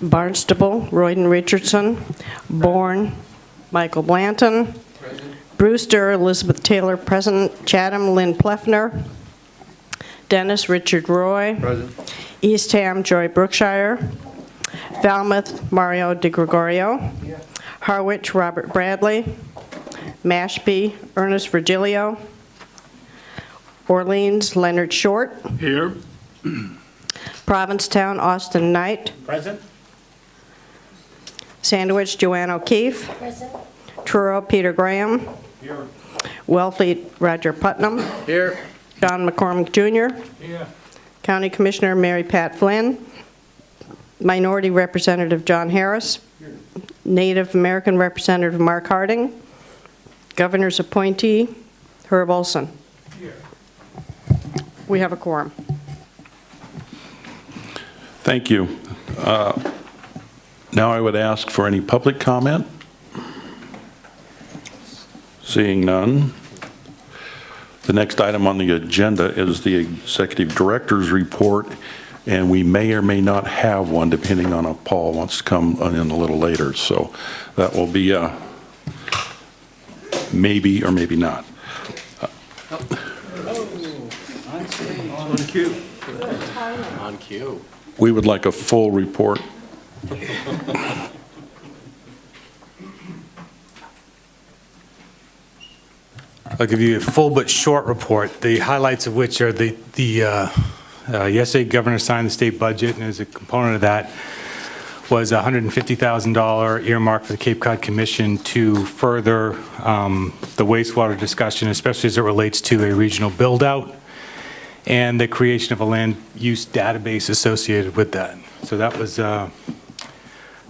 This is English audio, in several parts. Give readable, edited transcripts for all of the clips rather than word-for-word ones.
Barnstable, Royden Richardson. Bourne, Michael Blanton. Present. Brewster, Elizabeth Taylor, present. Chatham, Lynn Pleffner. Dennis, Richard Roy. Present. Eastham, Joy Brookshire. Falmouth, Mario De Gregorio. Here. Harwich, Robert Bradley. Mashpee, Ernest Virgilio. Orleans, Leonard Short. Here. Provincetown, Austin Knight. Present. Sandwich, Joanne O'Keefe. Present. Truro, Peter Graham. Here. Wellfleet, Roger Putnam. Here. John McCormick Jr. Here. County Commissioner Mary Pat Flynn. Minority Representative John Harris. Native American Representative Mark Harding. Governor's appointee Herb Olson. Here. We have a quorum. Thank you. Now I would ask for any public comment. Seeing none. The next item on the agenda is the Executive Director's Report, and we may or may not have one depending on if Paul wants to come in a little later. So that will be a maybe or maybe not. On cue. On cue. We would like a full report. I'll give you a full but short report, the highlights of which are yesterday Governor signed the state budget, and as a component of that was a $150,000 earmark for the Cape Cod Commission to further the wastewater discussion, especially as it relates to a regional build-out and the creation of a land use database associated with that. So that was a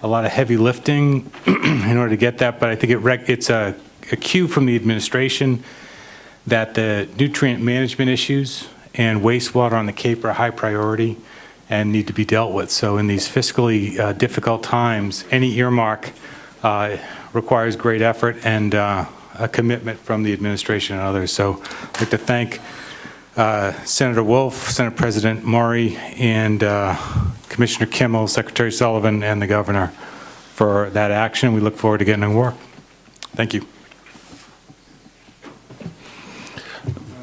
lot of heavy lifting in order to get that, but I think it's a cue from the administration that the nutrient management issues and wastewater on the Cape are a high priority and need to be dealt with. So in these fiscally difficult times, any earmark requires great effort and a commitment from the administration and others. So I'd like to thank Senator Wolf, Senate President Murray, and Commissioner Kimmel, Secretary Sullivan, and the Governor for that action. We look forward to getting to work. Thank you.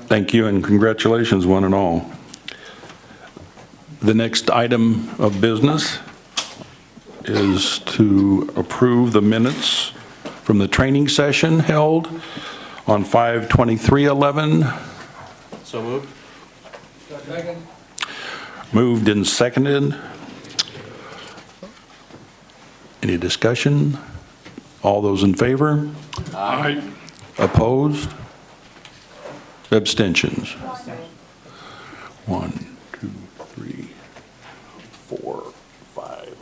Thank you and congratulations, one and all. The next item of business is to approve the minutes from the training session held on 5/23/11. So moved. Second. Moved and seconded. Any discussion? All those in favor? Aye. Opposed? Abstentions? 1, 2, 3, 4, 5.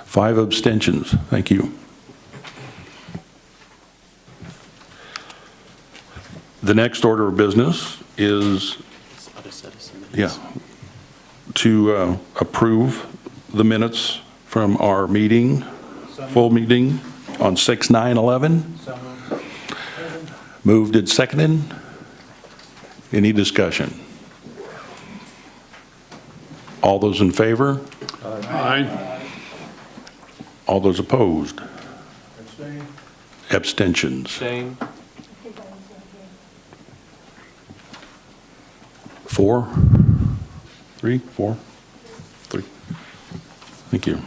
5 abstentions. Thank you. The next order of business is to approve the minutes from our meeting, full meeting on 6/9/11. Moved and seconded. Any discussion? All those in favor? Aye. All those opposed? Abstain. Abstentions? Abstain. 4? 3? 4? 3. Thank you.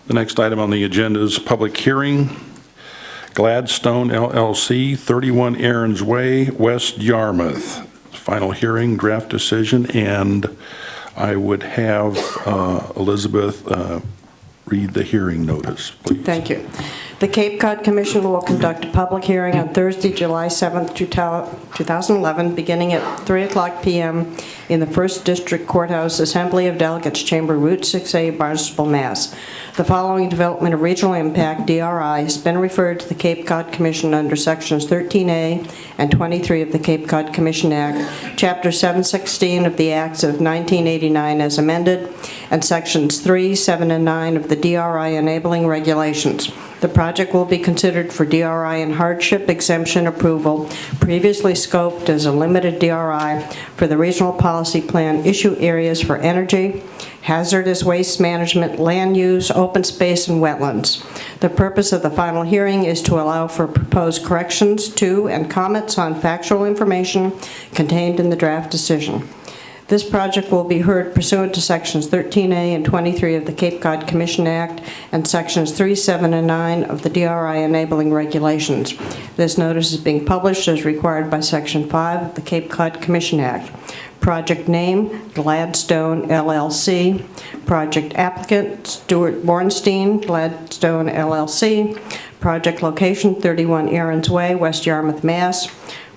The next item on the agenda is public hearing. Gladstone LLC, 31 Aaron's Way, West Yarmouth. Final hearing, draft decision, and I would have Elizabeth read the hearing notice, please. Thank you. The Cape Cod Commission will conduct a public hearing on Thursday, July 7th, 2011, beginning at 3:00 p.m. in the 1st District Courthouse, Assembly of Delegates Chamber, Route 6A, Barnstable, Mass. The following development of regional impact, DRI, has been referred to the Cape Cod Commission under Sections 13A and 23 of the Cape Cod Commission Act, Chapter 716 of the Acts of 1989 as amended, and Sections 3, 7, and 9 of the DRI enabling regulations. The project will be considered for DRI and hardship exemption approval, previously scoped as a limited DRI for the regional policy plan issue areas for energy, hazardous waste management, land use, open space, and wetlands. The purpose of the final hearing is to allow for proposed corrections to and comments on factual information contained in the draft decision. This project will be heard pursuant to Sections 13A and 23 of the Cape Cod Commission Act and Sections 3, 7, and 9 of the DRI enabling regulations. This notice is being published as required by Section 5 of the Cape Cod Commission Act. Project name, Gladstone LLC. Project applicant, Stuart Bornstein, Gladstone LLC. Project location, 31 Aaron's Way, West Yarmouth, Mass.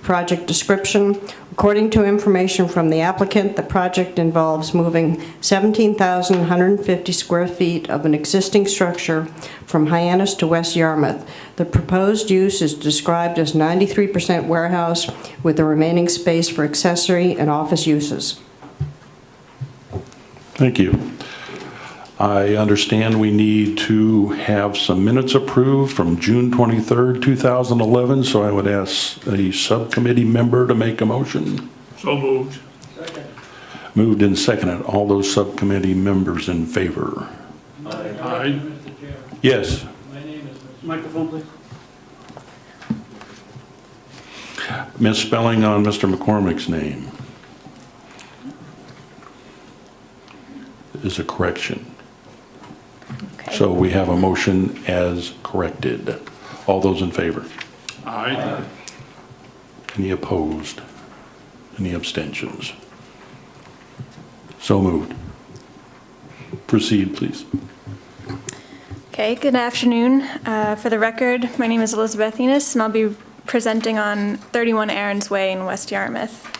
Project description. According to information from the applicant, the project involves moving 17,150 square feet of an existing structure from Hyannis to West Yarmouth. The proposed use is described as 93% warehouse with the remaining space for accessory and office uses. Thank you. I understand we need to have some minutes approved from June 23rd, 2011, so I would ask a subcommittee member to make a motion. So moved. Moved and seconded. All those subcommittee members in favor? Aye. Yes. Microphone, please. Misspelling on Mr. McCormick's name is a correction. So we have a motion as corrected. All those in favor? Aye. Any opposed? Any abstentions? So moved. Proceed, please. Okay, good afternoon. For the record, my name is Elizabeth Enos, and I'll be presenting on 31 Aaron's Way in West Yarmouth.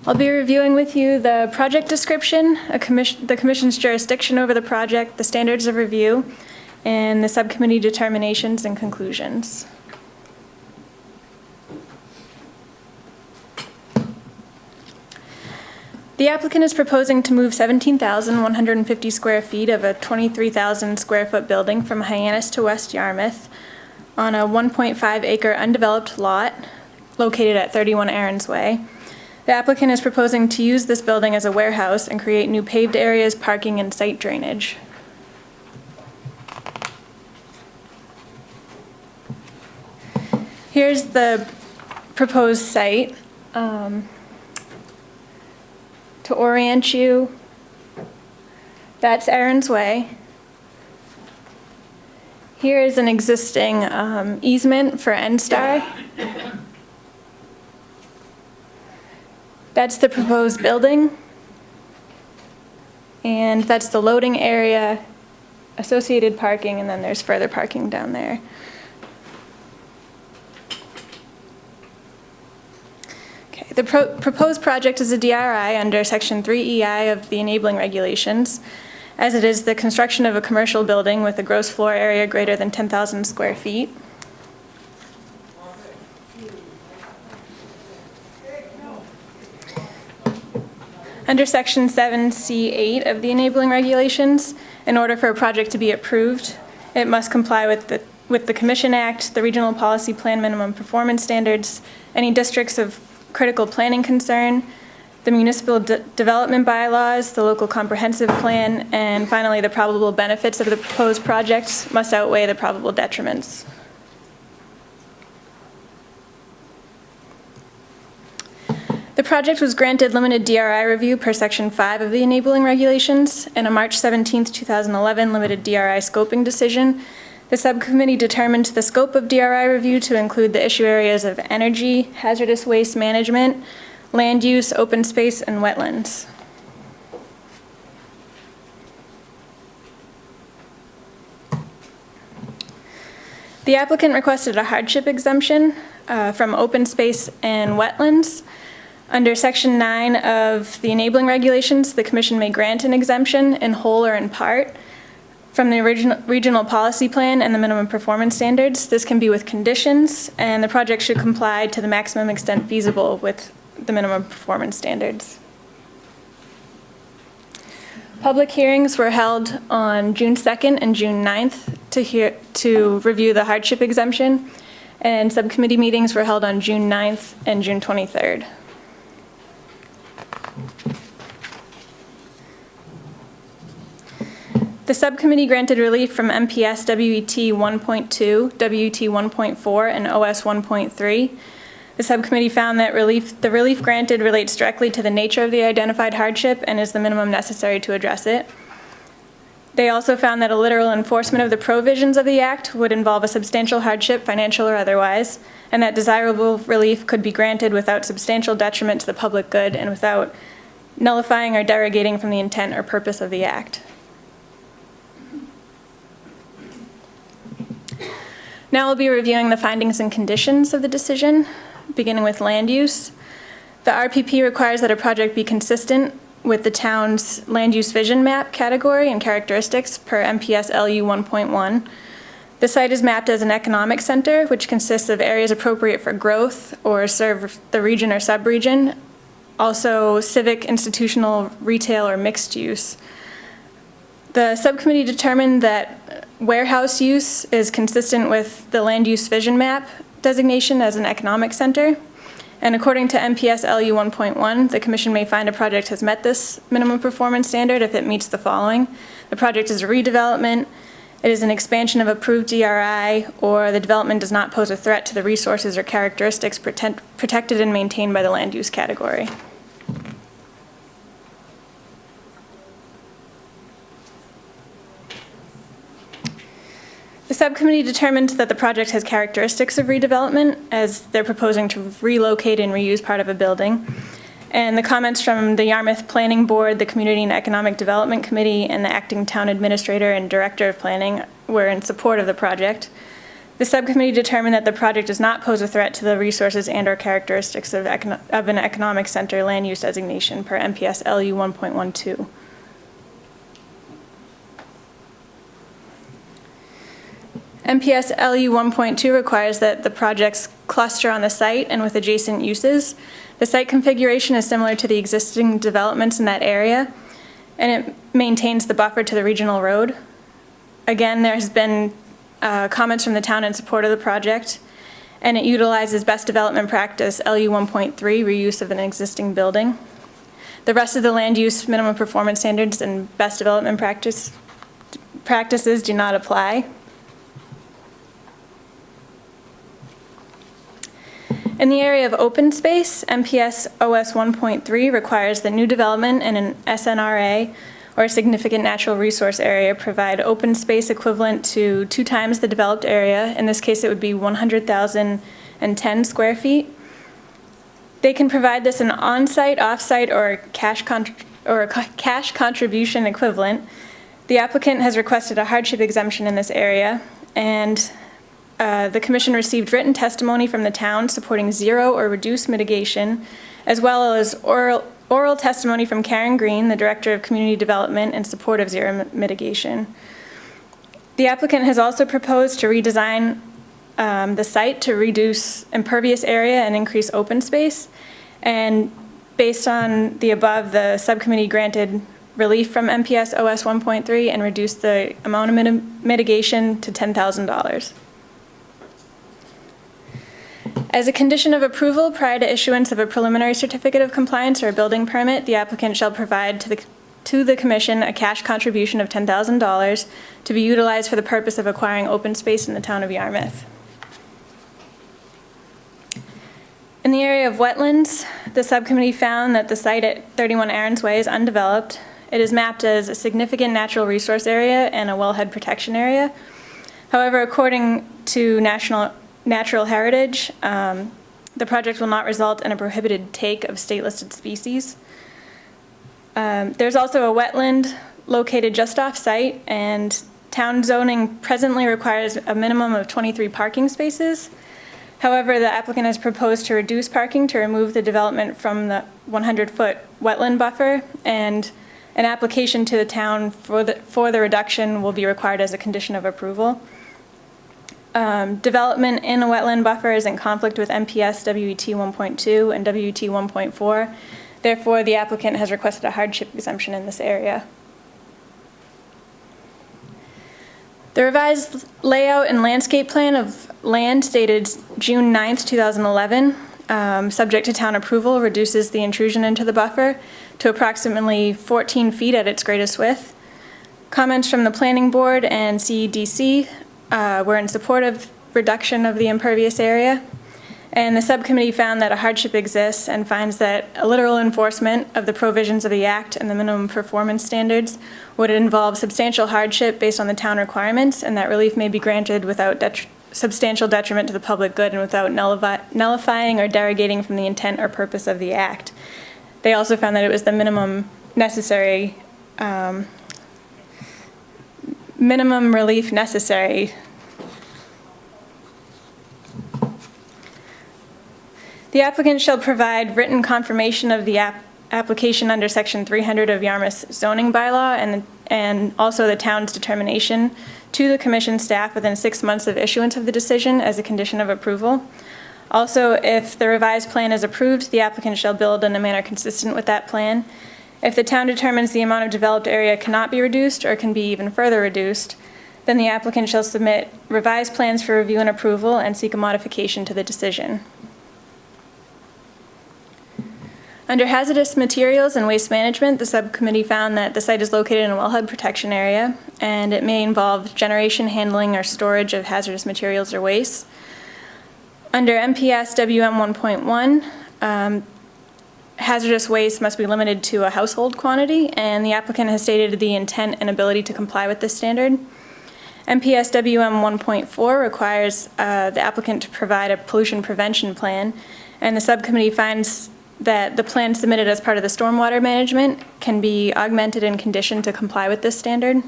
I'll be reviewing with you the project description, the Commission's jurisdiction over the project, the standards of review, and the subcommittee determinations and conclusions. The applicant is proposing to move 17,150 square feet of a 23,000 square foot building from Hyannis to West Yarmouth on a 1.5 acre undeveloped lot located at 31 Aaron's Way. The applicant is proposing to use this building as a warehouse and create new paved areas, parking, and site drainage. Here's the proposed site. To orient you, that's Aaron's Way. Here is an existing easement for NSTAR. That's the proposed building. And that's the loading area, associated parking, and then there's further parking down there. Okay, the proposed project is a DRI under Section 3EI of the enabling regulations, as it is the construction of a commercial building with a gross floor area greater than 10,000 square feet. Under Section 7C8 of the enabling regulations, in order for a project to be approved, it must comply with the Commission Act, the Regional Policy Plan Minimum Performance Standards, any districts of critical planning concern, the Municipal Development Bylaws, the Local Comprehensive Plan, and finally, the probable benefits of the proposed project must outweigh the probable detriments. The project was granted limited DRI review per Section 5 of the enabling regulations in a March 17, 2011 limited DRI scoping decision. The subcommittee determined the scope of DRI review to include the issue areas of energy, hazardous waste management, land use, open space, and wetlands. The applicant requested a hardship exemption from open space and wetlands. Under Section 9 of the enabling regulations, the Commission may grant an exemption in whole or in part from the regional policy plan and the minimum performance standards. This can be with conditions, and the project should comply to the maximum extent feasible with the minimum performance standards. Public hearings were held on June 2nd and June 9th to review the hardship exemption, and subcommittee meetings were held on June 9th and June 23rd. The subcommittee granted relief from MPS WET 1.2, WET 1.4, and OS 1.3. The subcommittee found that the relief granted relates directly to the nature of the identified hardship and is the minimum necessary to address it. They also found that a literal enforcement of the provisions of the Act would involve a substantial hardship, financial or otherwise, and that desirable relief could be granted without substantial detriment to the public good and without nullifying or derogating from the intent or purpose of the Act. Now we'll be reviewing the findings and conditions of the decision, beginning with land use. The RPP requires that a project be consistent with the town's land use vision map category and characteristics per MPS LU 1.1. The site is mapped as an economic center, which consists of areas appropriate for growth or serve the region or subregion, also civic, institutional, retail, or mixed use. The subcommittee determined that warehouse use is consistent with the land use vision map designation as an economic center. And according to MPS LU 1.1, the commission may find a project has met this minimum performance standard if it meets the following. The project is a redevelopment, it is an expansion of approved DRI, or the development does not pose a threat to the resources or characteristics protected and maintained by the land use category. The subcommittee determined that the project has characteristics of redevelopment, as they're proposing to relocate and reuse part of a building. And the comments from the Yarmouth Planning Board, the Community and Economic Development Committee, and the acting town administrator and director of planning were in support of the project. The subcommittee determined that the project does not pose a threat to the resources and/or characteristics of an economic center land use designation per MPS LU 1.12. MPS LU 1.2 requires that the projects cluster on the site and with adjacent uses. The site configuration is similar to the existing developments in that area, and it maintains the buffer to the regional road. Again, there has been comments from the town in support of the project, and it utilizes best development practice LU 1.3, reuse of an existing building. The rest of the land use minimum performance standards and best development practices do not apply. In the area of open space, MPS OS 1.3 requires that new development in an SNRA or a significant natural resource area provide open space equivalent to 2 times the developed area. In this case, it would be 100,010 square feet. They can provide this in on-site, off-site, or cash contribution equivalent. The applicant has requested a hardship exemption in this area, and the commission received written testimony from the town supporting zero or reduced mitigation, as well as oral testimony from Karen Green, the Director of Community Development, in support of zero mitigation. The applicant has also proposed to redesign the site to reduce impervious area and increase open space. And based on the above, the subcommittee granted relief from MPS OS 1.3 and reduced the amount of mitigation to $10,000. As a condition of approval, prior to issuance of a preliminary certificate of compliance or a building permit, the applicant shall provide to the commission a cash contribution of $10,000 to be utilized for the purpose of acquiring open space in the town of Yarmouth. In the area of wetlands, the subcommittee found that the site at 31 Aaron's Way is undeveloped. It is mapped as a significant natural resource area and a wellhead protection area. However, according to Natural Heritage, the project will not result in a prohibited take of state-listed species. There's also a wetland located just off-site, and town zoning presently requires a minimum of 23 parking spaces. However, the applicant has proposed to reduce parking to remove the development from the 100-foot wetland buffer and An application to the town for the reduction will be required as a condition of approval. Development in a wetland buffer is in conflict with MPS WET 1.2 and WET 1.4. Therefore, the applicant has requested a hardship exemption in this area. The revised layout and landscape plan of land dated June 9th, 2011, subject to town approval, reduces the intrusion into the buffer to approximately 14 feet at its greatest width. Comments from the Planning Board and CEDC were in support of reduction of the impervious area, and the subcommittee found that a hardship exists and finds that a literal enforcement of the provisions of the Act and the minimum performance standards would involve substantial hardship based on the town requirements, and that relief may be granted without substantial detriment to the public good and without nullifying or derogating from the intent or purpose of the Act. They also found that it was the minimum relief necessary. The applicant shall provide written confirmation of the application under Section 300 of Yarmouth's zoning bylaw and also the town's determination to the commission staff within 6 months of issuance of the decision as a condition of approval. Also, if the revised plan is approved, the applicant shall build in a manner consistent with that plan. If the town determines the amount of developed area cannot be reduced or can be even further reduced, then the applicant shall submit revised plans for review and approval and seek a modification to the decision. Under hazardous materials and waste management, the subcommittee found that the site is located in a wellhead protection area, and it may involve generation, handling, or storage of hazardous materials or waste. Under MPS WM 1.1, hazardous waste must be limited to a household quantity, and the applicant has stated the intent and ability to comply with this standard. MPS WM 1.4 requires the applicant to provide a pollution prevention plan, and the subcommittee finds that the plan submitted as part of the stormwater management can be augmented and conditioned to comply with this standard.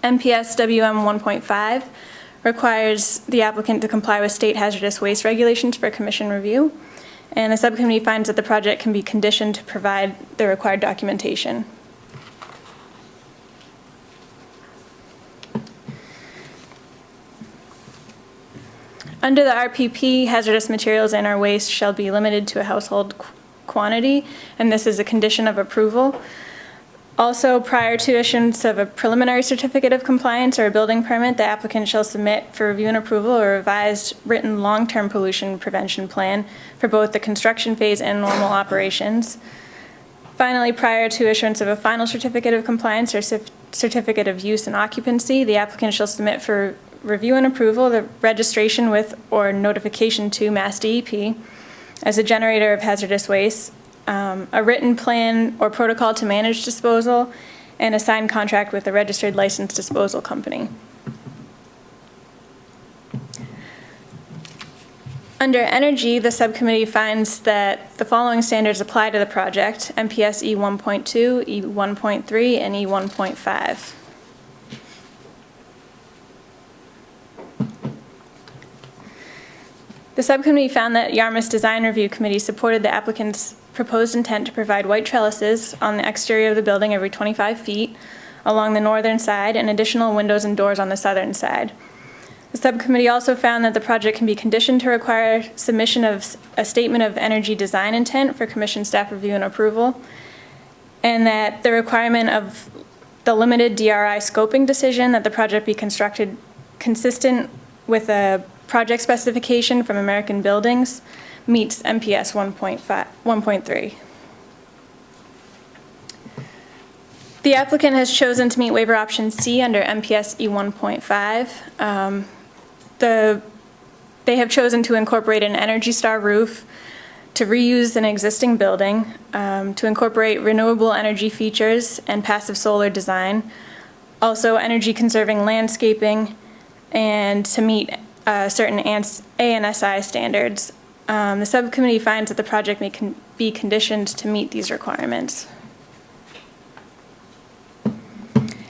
MPS WM 1.5 requires the applicant to comply with state hazardous waste regulations for commission review, and the subcommittee finds that the project can be conditioned to provide the required documentation. Under the RPP, hazardous materials and or waste shall be limited to a household quantity, and this is a condition of approval. Also, prior to issuance of a preliminary certificate of compliance or a building permit, the applicant shall submit for review and approval a revised written long-term pollution prevention plan for both the construction phase and normal operations. Finally, prior to issuance of a final certificate of compliance or certificate of use and occupancy, the applicant shall submit for review and approval the registration with or notification to Mass DEP as a generator of hazardous waste, a written plan or protocol to manage disposal, and a signed contract with a registered licensed disposal company. Under energy, the subcommittee finds that the following standards apply to the project: MPS E1.2, E1.3, and E1.5. The subcommittee found that Yarmouth's Design Review Committee supported the applicant's proposed intent to provide white trellises on the exterior of the building every 25 feet along the northern side and additional windows and doors on the southern side. The subcommittee also found that the project can be conditioned to require submission of a statement of energy design intent for commission staff review and approval, and that the requirement of the limited DRI scoping decision that the project be constructed consistent with a project specification from American Buildings meets MPS 1.3. The applicant has chosen to meet waiver option C under MPS E1.5. They have chosen to incorporate an Energy Star roof, to reuse an existing building, to incorporate renewable energy features and passive solar design, also energy conserving landscaping, and to meet certain ANSI standards. The subcommittee finds that the project may be conditioned to meet these requirements.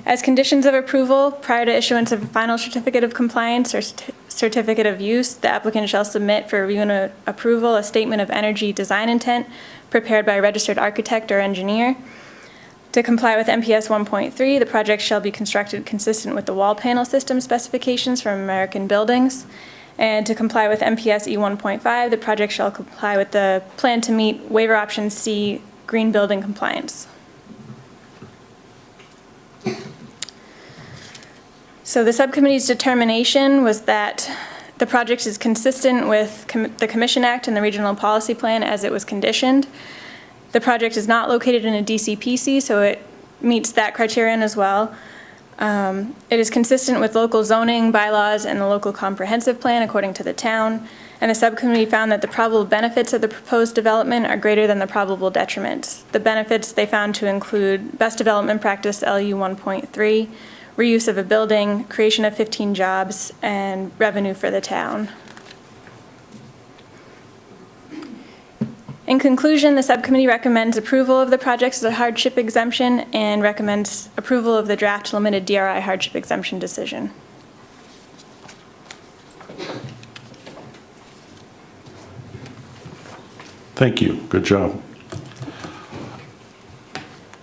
As conditions of approval, prior to issuance of a final certificate of compliance or certificate of use, the applicant shall submit for review and approval a statement of energy design intent prepared by a registered architect or engineer. To comply with MPS 1.3, the project shall be constructed consistent with the wall panel system specifications from American Buildings. And to comply with MPS E1.5, the project shall comply with the plan to meet waiver option C, green building compliance. So the subcommittee's determination was that the project is consistent with the Commission Act and the Regional Policy Plan as it was conditioned. The project is not located in a DCPC, so it meets that criterion as well. It is consistent with local zoning bylaws and the local comprehensive plan according to the town. And the subcommittee found that the probable benefits of the proposed development are greater than the probable detriments. The benefits they found to include best development practice LU 1.3, reuse of a building, creation of 15 jobs, and revenue for the town. In conclusion, the subcommittee recommends approval of the project as a hardship exemption and recommends approval of the draft limited DRI hardship exemption decision. Thank you. Good job.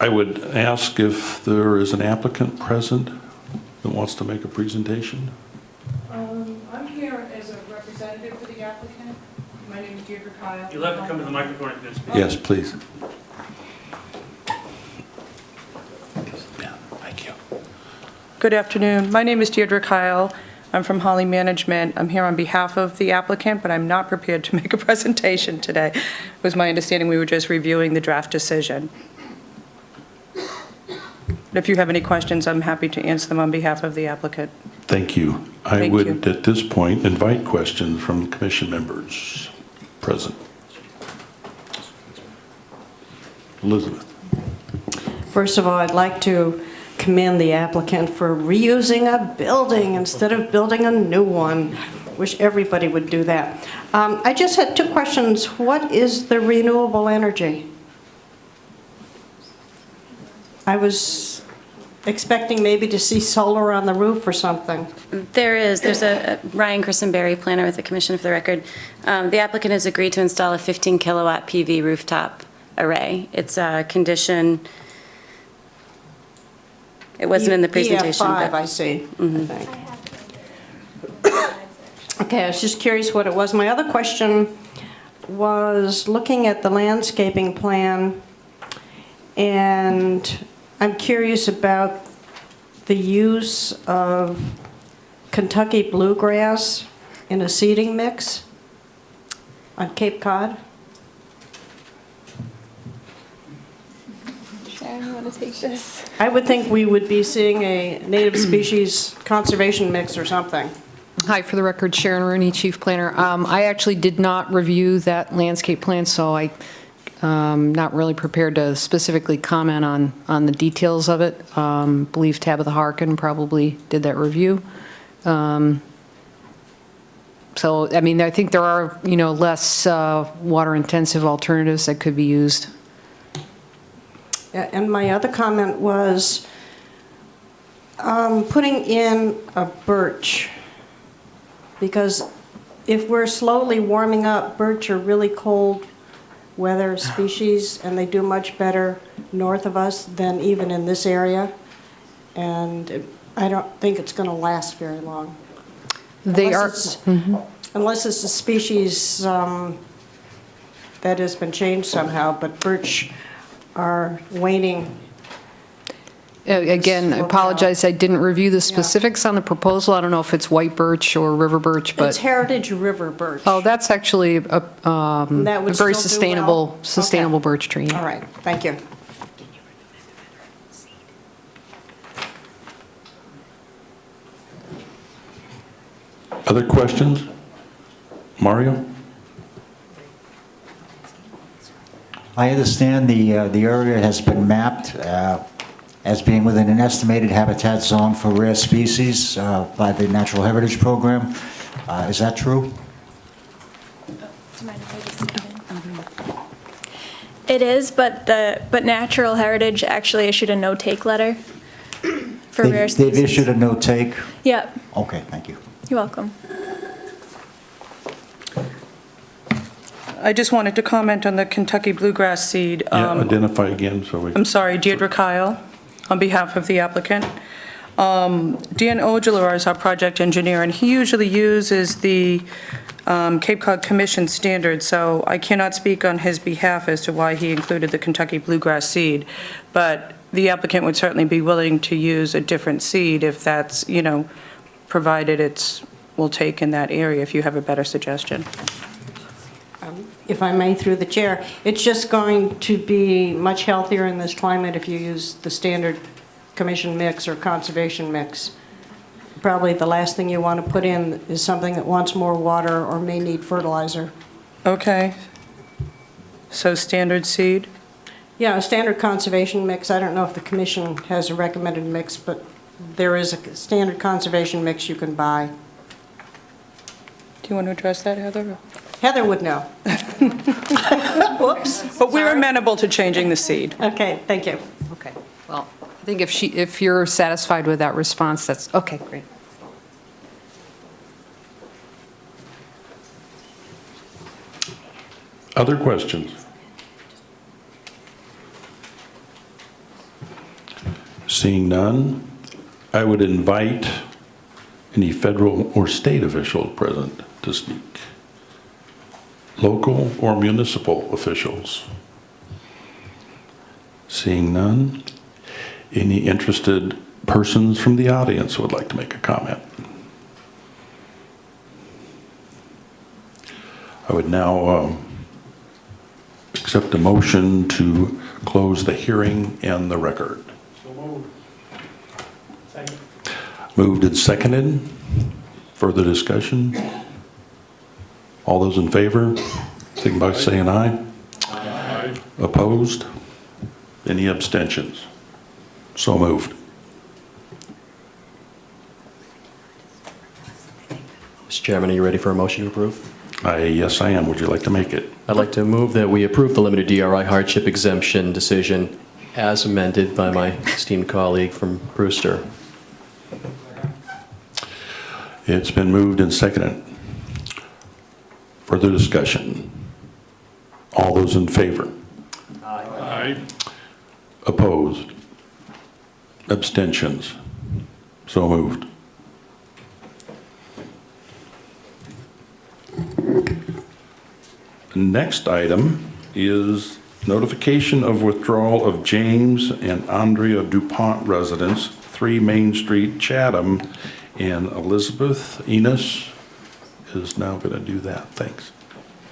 I would ask if there is an applicant present that wants to make a presentation. I'm here as a representative for the applicant. My name is Deirdre Kyle. You'll have to come to the microphone if you can speak. Yes, please. Yeah, thank you. Good afternoon. My name is Deirdre Kyle. I'm from Holly Management. I'm here on behalf of the applicant, but I'm not prepared to make a presentation today. It was my understanding we were just reviewing the draft decision. If you have any questions, I'm happy to answer them on behalf of the applicant. Thank you. I Thank would, you. at this point, invite questions from commission members present. Elizabeth. First of all, I'd like to commend the applicant for reusing a building instead of building a new one. Wish everybody would do that. I just had two questions. What is the renewable energy? I was expecting maybe to see solar on the roof or something. There's a Ryan Christenberry, planner with the Commission, for the record. The applicant has agreed to install a 15 kilowatt PV rooftop array. It's a condition, it wasn't in the presentation. EF5, but- I see, I think. Okay, I was just curious what it was. My other question was looking at the landscaping plan, and I'm curious about the use of Kentucky bluegrass in a seeding mix on Cape Cod. Sharon, you want to take this? I would think we would be seeing a native species conservation mix or something. Hi, for the record, Sharon Rooney, Chief Planner. I actually did not review that landscape plan, so I'm not really prepared to specifically comment on the details of it. Believe Tabitha Harkin probably did that review. So, I mean, I think there are, less water-intensive alternatives that could be used. Yeah, and my other comment was putting in a birch, because if we're slowly warming up, birch are really cold weather species, and they do much better north of us than even in this area. And I don't think it's going to last very long. Unless it's a species that has been changed somehow, but birch are waning. Again, I apologize, I didn't review the specifics on the proposal. I don't know if it's white birch or river birch, but... It's heritage river birch. Oh, that's actually a That would very still do well? sustainable Okay. birch tree. All right, thank you. Other questions? Mario? I understand the area has been mapped as being within an estimated habitat zone for rare species by the Natural Heritage Program. Is that true? It is, but Natural Heritage actually issued a no-take letter for rare species. They've issued a no-take? Yep, Okay, thank you. you're welcome. I just wanted to comment on the Kentucky bluegrass seed. Yeah, identify again so we... I'm sorry, Deirdre Kyle, on behalf of the applicant. Dan Ogelar is our project engineer, and he usually uses the Cape Cod Commission standards, so I cannot speak on his behalf as to why he included the Kentucky bluegrass seed. But the applicant would certainly be willing to use a different seed if that's, provided will take in that area, if you have a better suggestion. If I may, through the chair, it's just going to be much healthier in this climate if you use the standard commission mix or conservation mix. Probably the last thing you want to put in is something that wants more water or may need fertilizer. Okay. So standard seed? Yeah, a standard conservation mix. I don't know if the commission has a recommended mix, but there is a standard conservation mix you can buy. Do you want to address that, Heather? Heather would know. Whoops. But we're amenable to changing the seed. Okay, thank you. Okay, well, I think if you're satisfied with that response, that's, okay, great. Other questions? Seeing none, I would invite any federal or state official present to speak. Local or municipal officials. Seeing none, any interested persons from the audience would like to make a comment. I would now accept a motion to close the hearing and the record. So moved. Second. Moved and seconded. Further discussion? All those in favor, signify by saying aye. Aye. Opposed? Any abstentions? So moved. Mr. Chairman, are you ready for a motion to approve? Yes, I am. Would you like to make it? I'd like to move that we approve the limited DRI hardship exemption decision as amended by my esteemed colleague from Brewster. It's been moved and seconded. Further discussion? All those in favor? Aye. Opposed? Abstentions? So moved. Next item is notification of withdrawal of James and Andrea DuPont residents, 3 Main Street, Chatham, and Elizabeth Enos is now going to do that. Thanks.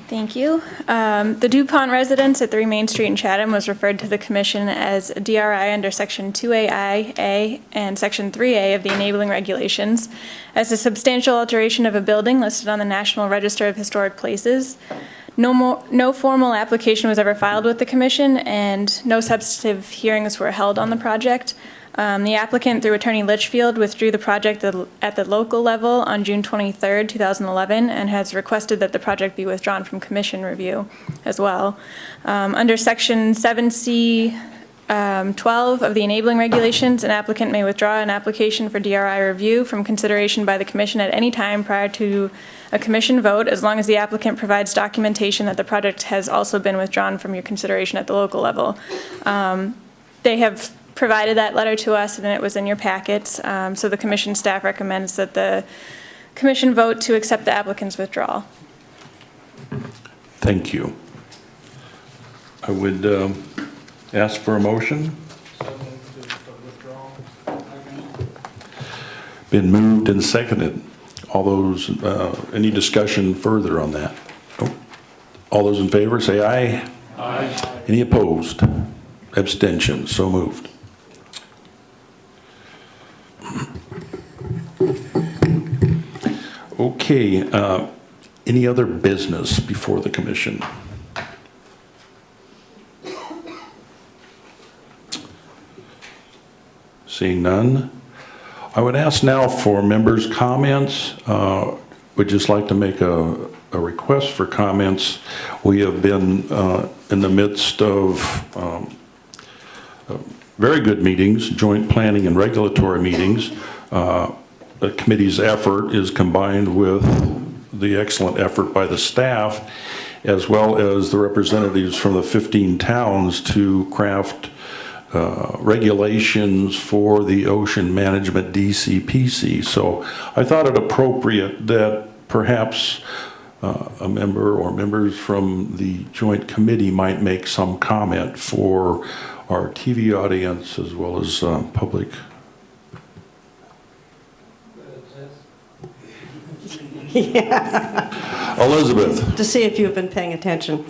Thank you. The DuPont residence at 3 Main Street in Chatham was referred to the Commission as a DRI under Section 2AIA and Section 3A of the Enabling Regulations as a substantial alteration of a building listed on the National Register of Historic Places. No formal application was ever filed with the Commission, and no substantive hearings were held on the project. The applicant, through Attorney Litchfield, withdrew the project at the local level on June 23rd, 2011, and has requested that the project be withdrawn from Commission review as well. Under Section 7C 12 of the Enabling Regulations, an applicant may withdraw an application for DRI review from consideration by the Commission at any time prior to a Commission vote, as long as the applicant provides documentation that the project has also been withdrawn from your consideration at the local level. They have provided that letter to us, and it was in your packets, so the Commission staff recommends that the Commission vote to accept the applicant's withdrawal. Thank you. I would ask for a motion. Been moved and seconded. All those, any discussion further on that? Oh. All those in favor say aye. Aye. Any opposed? Abstentions? So moved. Okay, any other business before the Commission? Seeing none, I would ask now for members' comments. Would just like to make a request for comments. We have been in the midst of very good meetings, joint planning and regulatory meetings. The committee's effort is combined with the excellent effort by the staff, as well as the representatives from the 15 towns to craft regulations for the ocean management DCPC. So I thought it appropriate that perhaps a member or members from the joint committee might make some comment for our TV audience as well as public. Elizabeth. To see if you've been paying attention.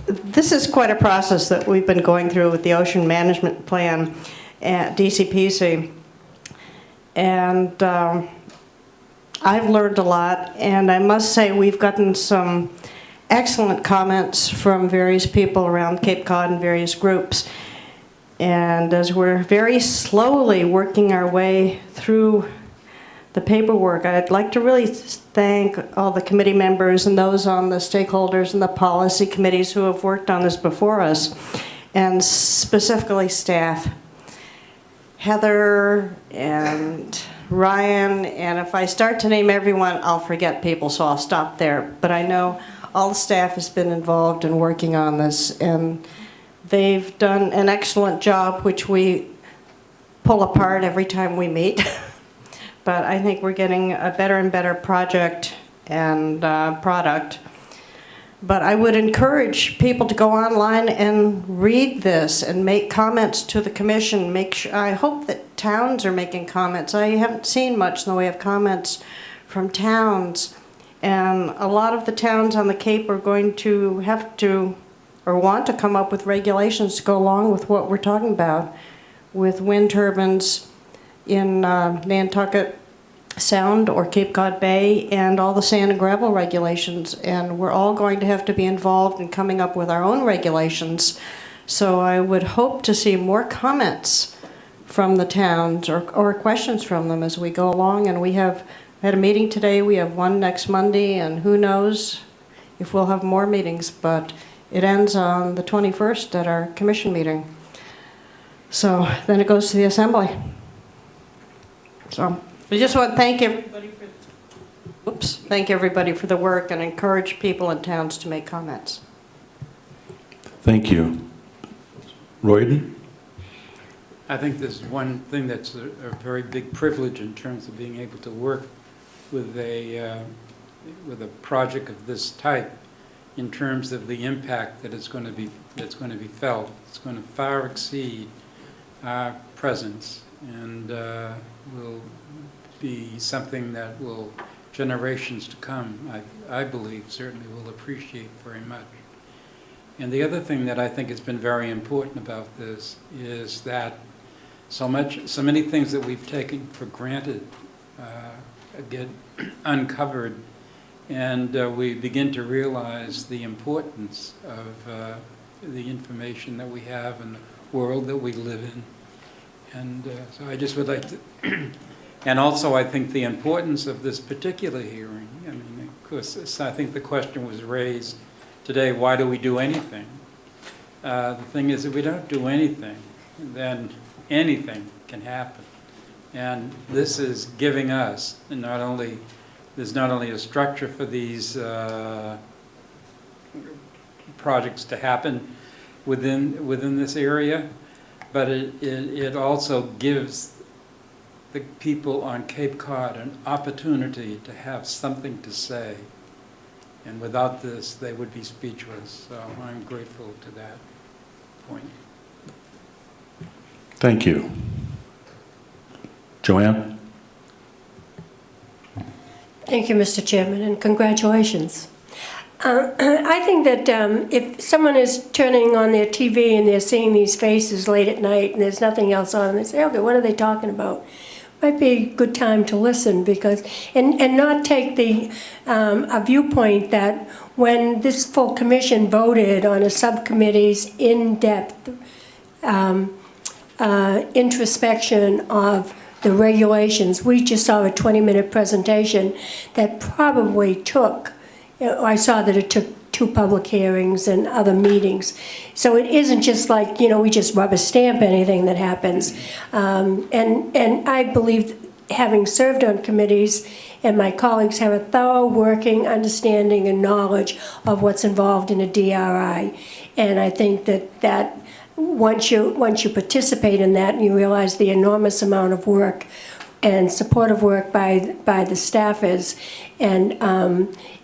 This is quite a process that we've been going through with the Ocean Management Plan at DCPC. And I've learned a lot, and I must say we've gotten some excellent comments from various people around Cape Cod and various groups. And as we're very slowly working our way through the paperwork, I'd like to really thank all the committee members and those on the stakeholders and the policy committees who have worked on this before us, and specifically staff. Heather and Ryan, and if I start to name everyone, I'll forget people, so I'll stop there. But I know all the staff has been involved in working on this, and they've done an excellent job, which we pull apart every time we meet. But I think we're getting a better and better project and product. But I would encourage people to go online and read this and make comments to the commission. I hope that towns are making comments. I haven't seen much in the way of comments from towns. And a lot of the towns on the Cape are going to have to, or want to come up with regulations to go along with what we're talking about, with wind turbines in Nantucket Sound or Cape Cod Bay, and all the sand and gravel regulations. And we're all going to have to be involved in coming up with our own regulations. So I would hope to see more comments from the towns or questions from them as we go along. And we had a meeting today, we have one next Monday, and who knows if we'll have more meetings, but it ends on the 21st at our commission meeting. So then it goes to the assembly. So I just want to thank everybody for the work and encourage people in towns to make comments. Thank you. Royden? I think there's one thing that's a very big privilege in terms of being able to work with a project of this type, in terms of the impact that that's going to be felt. It's going to far exceed our presence, and will be something that will, generations to come, I believe, certainly will appreciate very much. And the other thing that I think has been very important about this is that so many things that we've taken for granted get uncovered, and we begin to realize the importance of the information that we have and the world that we live in. And so I just would like to, and also I think the importance of this particular hearing. I mean, of course, I think the question was raised today, why do we do anything? The thing is, if we don't do anything, then anything can happen. And this is giving us there's not only a structure for these projects to happen within this area, but it also gives the people on Cape Cod an opportunity to have something to say. And without this, they would be speechless. So I'm grateful to that point. Thank you. Joanne? Thank you, Mr. Chairman, and congratulations. I think that if someone is turning on their TV and they're seeing these faces late at night and there's nothing else on, and they say, okay, what are they talking about? Might be a good time to listen, because and not take the a viewpoint that when this full commission voted on a subcommittee's in-depth introspection of the regulations, we just saw a 20-minute presentation that probably took, I saw that it took 2 public hearings and other meetings. So it isn't just like, we just rubber stamp anything that happens. And I believe, having served on committees and my colleagues have a thorough working understanding and knowledge of what's involved in a DRI. And I think that once you participate in that and you realize the enormous amount of work and supportive work by the staffers, and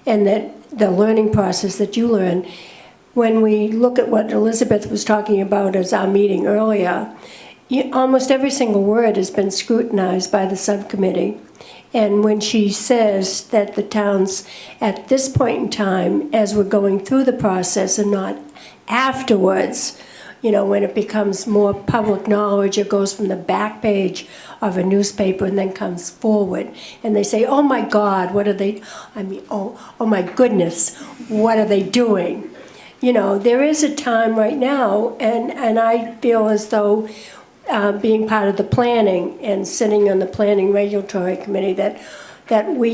that the learning process that you learn, when we look at what Elizabeth was talking about as our meeting earlier, almost every single word has been scrutinized by the subcommittee. And when she says that the towns, at this point in time, as we're going through the process and not afterwards, when it becomes more public knowledge, it goes from the back page of a newspaper and then comes forward. And they say, oh my God, what are they, oh my goodness, what are they doing? There is a time right now, and I feel as though being part of the planning and sitting on the Planning Regulatory Committee, that we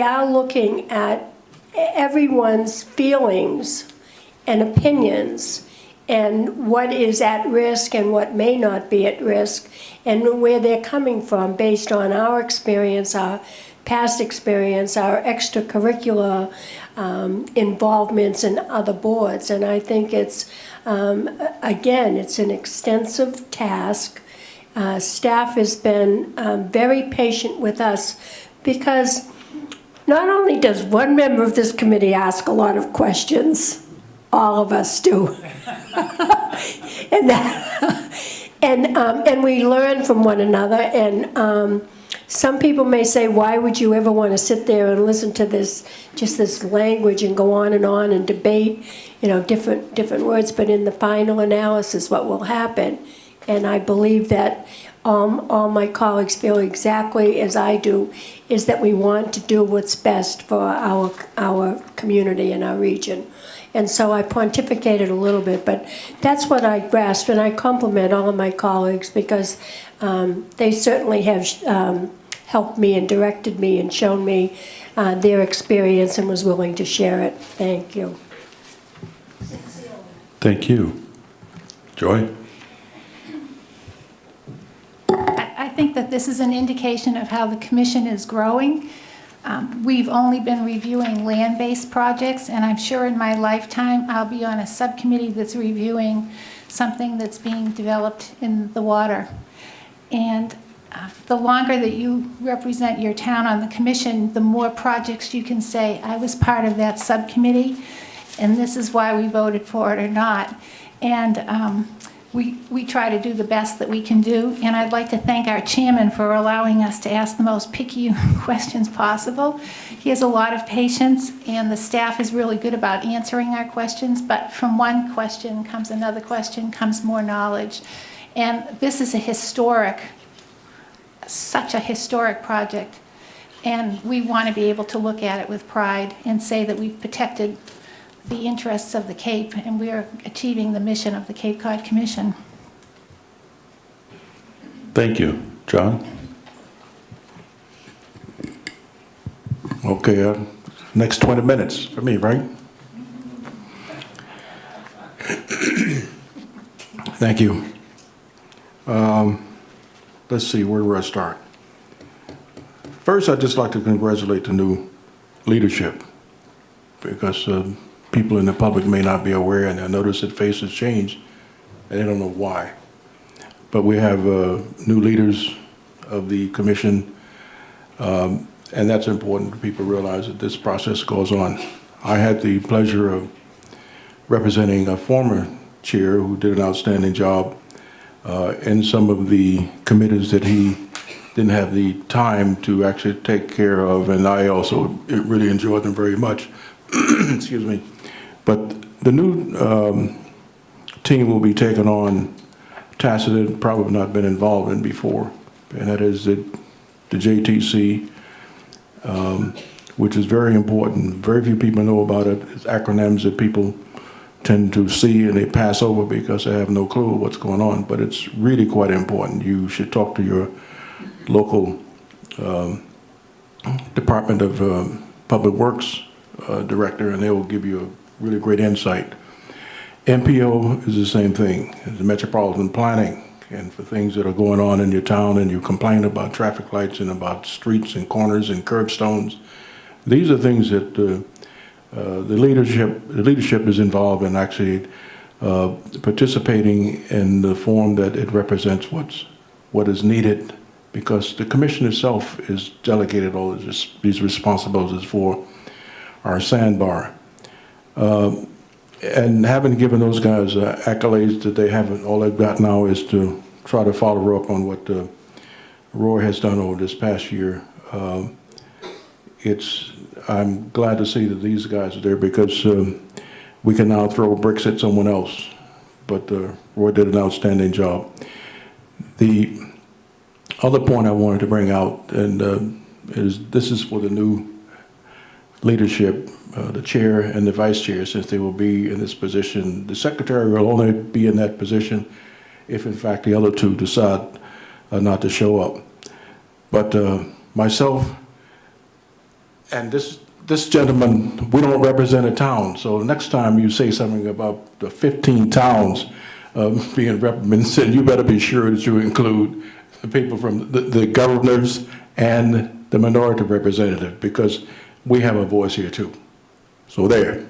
are looking at everyone's feelings and opinions and what is at risk and what may not be at risk, and where they're coming from based on our experience, our past experience, our extracurricular involvements in other boards. And I think it's, again, it's an extensive task. Staff has been very patient with us, because not only does one member of this committee ask a lot of questions, all of us do. And we learn from one another. And some people may say, why would you ever want to sit there and listen to this language and go on and debate, different words? But in the final analysis, what will happen, and I believe that all my colleagues feel exactly as I do, is that we want to do what's best for our community and our region. And so I pontificated a little bit, but that's what I grasped, and I compliment all of my colleagues, because they certainly have helped me and directed me and shown me their experience and was willing to share it. Thank you. Thank you. Joy? I think that this is an indication of how the commission is growing. We've only been reviewing land-based projects, and I'm sure in my lifetime I'll be on a subcommittee that's reviewing something that's being developed in the water. And the longer that you represent your town on the commission, the more projects you can say, I was part of that subcommittee, and this is why we voted for it or not. And we try to do the best that we can do, and I'd like to thank our chairman for allowing us to ask the most picky questions possible. He has a lot of patience, and the staff is really good about answering our questions, but from one question comes another question, comes more knowledge. And this is such a historic project, and we want to be able to look at it with pride and say that we've protected the interests of the Cape, and we are achieving the mission of the Cape Cod Commission. Thank you. John? Okay, next 20 minutes for me, right? Thank you. Let's see, where do I start? First, I'd just like to congratulate the new leadership, because people in the public may not be aware, and I notice that faces change, and they don't know why. But we have new leaders of the commission, and that's important. People realize that this process goes on. I had the pleasure of representing a former chair who did an outstanding job in some of the committees that he didn't have the time to actually take care of, and I also really enjoyed them very much. Excuse me. But the new team will be taking on tasks that have probably not been involved in before, and that is the JTC, which is very important. Very few people know about it. It's acronyms that people tend to see and they pass over because they have no clue what's going on, but it's really quite important. You should talk to your local Department of Public Works director, and they will give you a really great insight. MPO is the same thing. The Metropolitan Planning and for things that are going on in your town, and you complain about traffic lights and about streets and corners and curbstones. These are things that the leadership is involved in actually participating in the form that it represents what is needed, because the commission itself is delegated all these responsibilities for our sandbar. And having given those guys accolades that they haven't, all they've got now is to try to follow up on what Roy has done over this past year. I'm glad to see that these guys are there, because we can now throw bricks at someone else. But Roy did an outstanding job. The other point I wanted to bring out, and this is for the new leadership, the chair and the vice chair, since they will be in this position. The secretary will only be in that position if, in fact, the other two decide not to show up. But myself and this gentleman, we don't represent a town. So next time you say something about the 15 towns being represented, you better be sure that you include the people from the governors and the minority representative, because we have a voice here too. So there.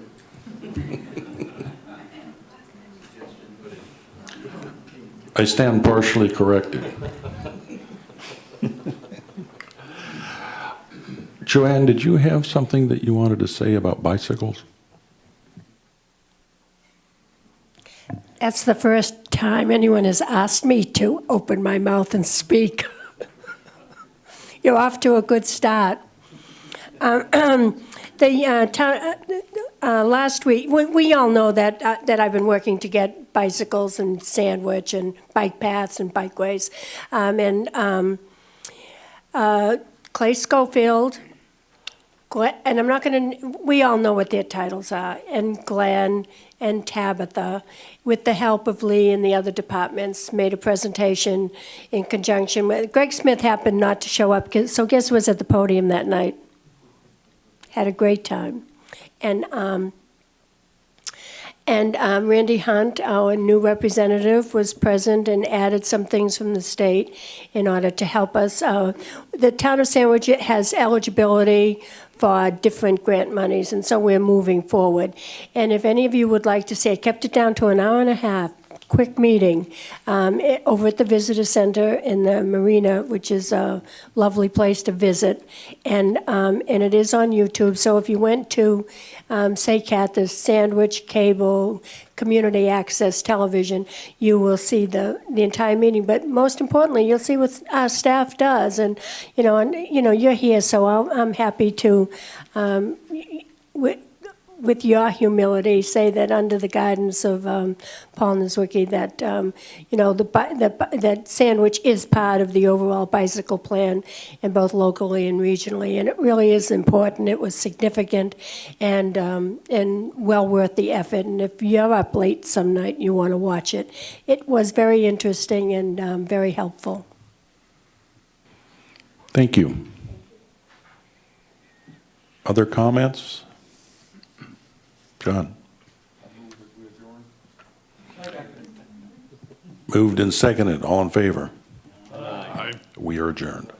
I stand partially corrected. Joanne, did you have something that you wanted to say about bicycles? That's the first time anyone has asked me to open my mouth and speak. You're off to a good start. Last week, we all know that I've been working to get bicycles and Sandwich and bike paths and bikeways. Clay Schofield, and I'm not going to, we all know what their titles are, and Glenn and Tabitha, with the help of Lee and the other departments, made a presentation in conjunction with, Greg Smith happened not to show up, so guess who was at the podium that night? Had a great time. And Randy Hunt, our new representative, was present and added some things from the state in order to help us. The town of Sandwich has eligibility for different grant monies, and so we're moving forward. And if any of you would like to see, I kept it down to an hour and a half, quick meeting over at the visitor center in the marina, which is a lovely place to visit, and it is on YouTube. So if you went to SACAT, the Sandwich Cable Community Access Television, you will see the entire meeting. But most importantly, you'll see what our staff does, and you're here, so I'm happy to. With your humility, say that under the guidance of Paul Nizwicki, that that Sandwich is part of the overall bicycle plan, and both locally and regionally, and it really is important. It was significant, and well worth the effort. And if you're up late some night and you want to watch it, it was very interesting and very helpful. Thank you. Other comments? John? Moved and seconded. All in favor? Aye. We are adjourned.